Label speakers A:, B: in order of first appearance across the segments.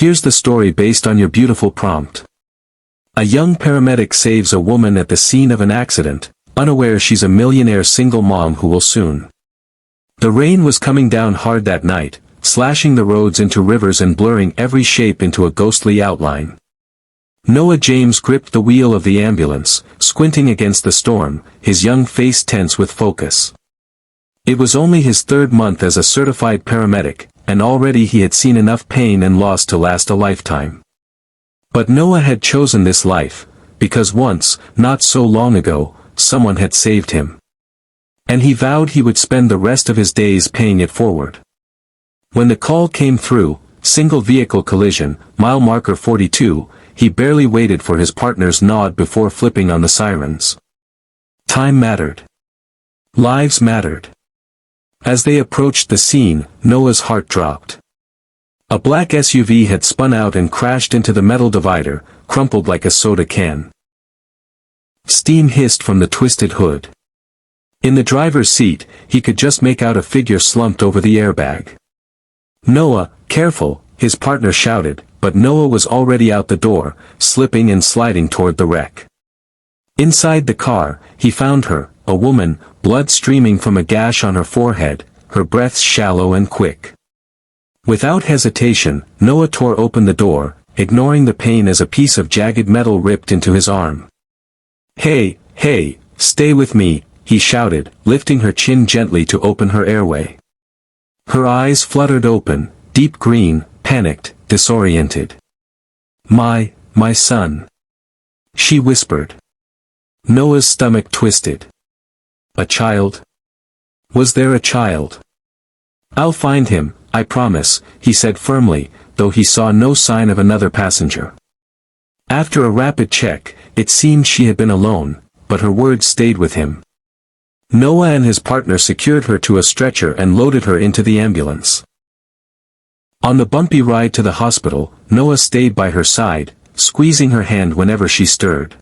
A: Here's the story based on your beautiful prompt. A young paramedic saves a woman at the scene of an accident, unaware she's a millionaire single mom who will soon. The rain was coming down hard that night, slashing the roads into rivers and blurring every shape into a ghostly outline. Noah James gripped the wheel of the ambulance, squinting against the storm, his young face tense with focus. It was only his 3rd month as a certified paramedic, and already he had seen enough pain and loss to last a lifetime. But Noah had chosen this life, because once, not so long ago, someone had saved him. And he vowed he would spend the rest of his days paying it forward. When the call came through, single vehicle collision, mile marker 42, he barely waited for his partner's nod before flipping on the sirens. Time mattered. Lives mattered. As they approached the scene, Noah's heart dropped. A black SUV had spun out and crashed into the metal divider, crumpled like a soda can. Steam hissed from the twisted hood. In the driver's seat, he could just make out a figure slumped over the airbag. "Noah, careful," his partner shouted, but Noah was already out the door, slipping and sliding toward the wreck. Inside the car, he found her, a woman, blood streaming from a gash on her forehead, her breaths shallow and quick. Without hesitation, Noah tore open the door, ignoring the pain as a piece of jagged metal ripped into his arm. Hey, stay with me," he shouted, lifting her chin gently to open her airway. Her eyes fluttered open, deep green, panicked, disoriented. My son," she whispered. Noah's stomach twisted. A child? Was there a child? "I'll find him, I promise," he said firmly, though he saw no sign of another passenger. After a rapid check, it seemed she had been alone, but her words stayed with him. Noah and his partner secured her to a stretcher and loaded her into the ambulance. On the bumpy ride to the hospital, Noah stayed by her side, squeezing her hand whenever she stirred.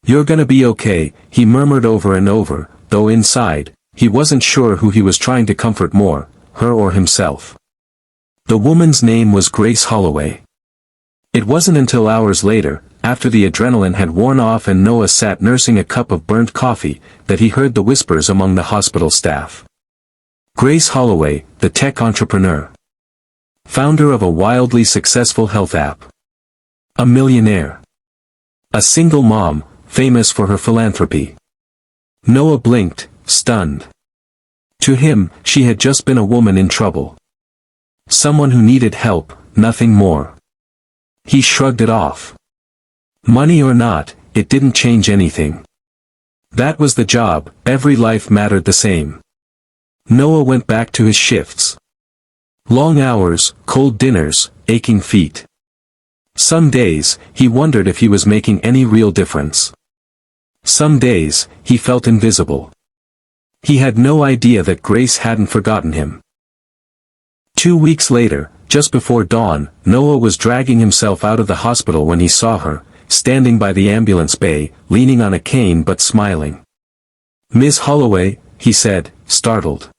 A: "You're gonna be okay," he murmured over and over, though inside, he wasn't sure who he was trying to comfort more, her or himself. The woman's name was Grace Holloway. It wasn't until hours later, after the adrenaline had worn off and Noah sat nursing a cup of burnt coffee, that he heard the whispers among the hospital staff. Grace Holloway, the tech entrepreneur. Founder of a wildly successful health app. A millionaire. A single mom, famous for her philanthropy. Noah blinked, stunned. To him, she had just been a woman in trouble. Someone who needed help, nothing more. He shrugged it off. Money or not, it didn't change anything. That was the job, every life mattered the same. Noah went back to his shifts. Long hours, cold dinners, aching feet. Some days, he wondered if he was making any real difference. Some days, he felt invisible. He had no idea that Grace hadn't forgotten him. 2 weeks later, just before dawn, Noah was dragging himself out of the hospital when he saw her, standing by the ambulance bay, leaning on a cane but smiling. "Miss Holloway," he said, startled.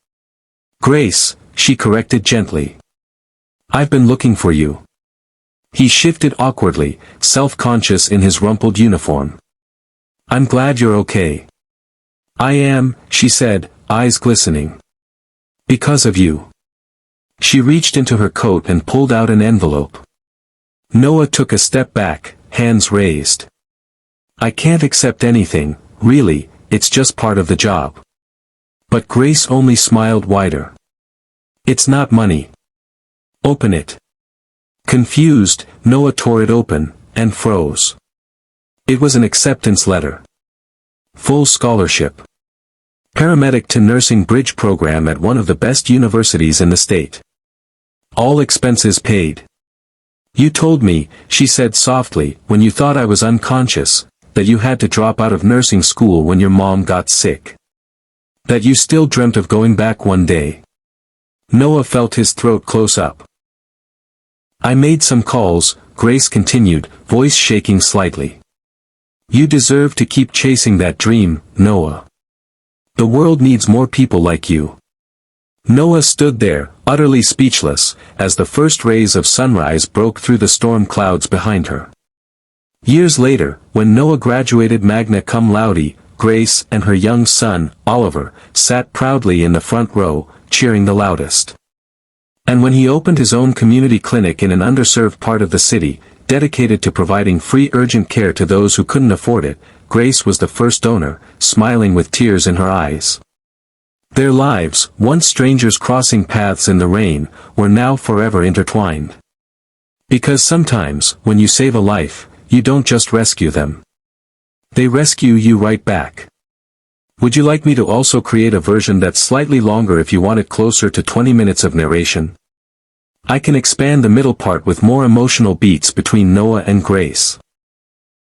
A: "Grace," she corrected gently. "I've been looking for you." He shifted awkwardly, self-conscious in his rumpled uniform. "I'm glad you're okay." "I am," she said, eyes glistening. "Because of you." She reached into her coat and pulled out an envelope. Noah took a step back, hands raised. "I can't accept anything, really, it's just part of the job." But Grace only smiled wider. "It's not money." "Open it." Confused, Noah tore it open, and froze. It was an acceptance letter. Full scholarship. Paramedic to nursing bridge program at one of the best universities in the state. All expenses paid. "You told me," she said softly, "when you thought I was unconscious, that you had to drop out of nursing school when your mom got sick. That you still dreamt of going back one day." Noah felt his throat close up. "I made some calls," Grace continued, voice shaking slightly. "You deserve to keep chasing that dream, Noah. The world needs more people like you." Noah stood there, utterly speechless, as the first rays of sunrise broke through the storm clouds behind her. Years later, when Noah graduated magna cum laude, Grace and her young son, Oliver, sat proudly in the front row, cheering the loudest. And when he opened his own community clinic in an underserved part of the city, dedicated to providing free urgent care to those who couldn't afford it, Grace was the first donor, smiling with tears in her eyes. Their lives, once strangers crossing paths in the rain, were now forever intertwined. Because sometimes, when you save a life, you don't just rescue them. They rescue you right back. Would you like me to also create a version that's slightly longer if you want it closer to 20 minutes of narration? I can expand the middle part with more emotional beats between Noah and Grace.